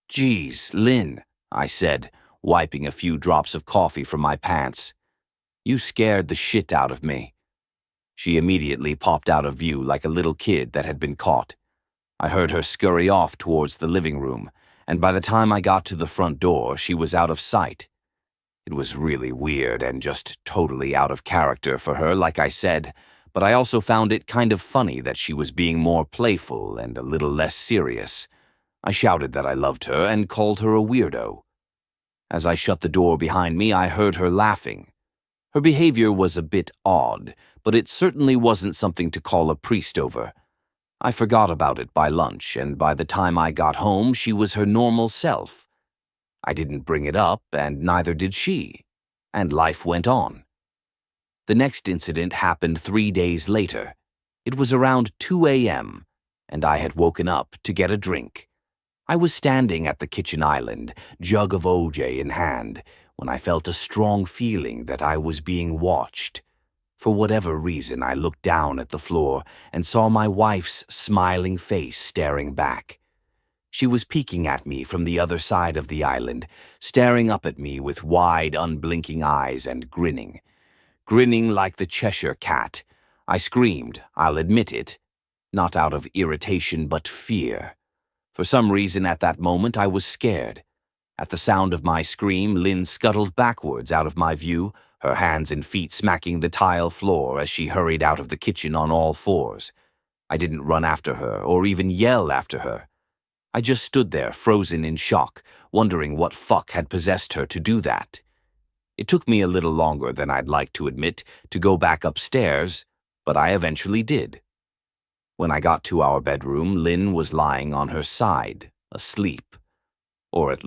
"Geez, Lynn," I said, wiping a few drops of coffee from my pants. "You scared the shit out of me." She immediately popped out of view like a little kid that had been caught. I heard her scurry off towards the living room, and by the time I got to the front door, she was out of sight. It was really weird and just totally out of character for her, like I said, but I also found it kind of funny that she was being more playful and a little less serious. I shouted that I loved her and called her a weirdo. As I shut the door behind me, I heard her laughing. Her behavior was a bit odd, but it certainly wasn't something to call a priest over. I forgot about it by lunch, and by the time I got home, she was her normal self. I didn't bring it up, and neither did she, and life went on. The next incident happened 3 days later. It was around 2 a.m., and I had woken up to get a drink. I was standing at the kitchen island, jug of OJ in hand, when I felt a strong feeling that I was being watched. For whatever reason, I looked down at the floor and saw my wife's smiling face staring back. She was peeking at me from the other side of the island, staring up at me with wide, unblinking eyes and grinning. Grinning like the Cheshire Cat. I screamed, I'll admit it. Not out of irritation, but fear. For some reason at that moment I was scared. At the sound of my scream, Lynn scuttled backwards out of my view, her hands and feet smacking the tile floor as she hurried out of the kitchen on all fours. I didn't run after her or even yell after her. I just stood there, frozen in shock, wondering what fuck had possessed her to do that. It took me a little longer than I'd like to admit to go back upstairs, but I eventually did. When I got to our bedroom, Lynn was lying on her side, asleep. Or at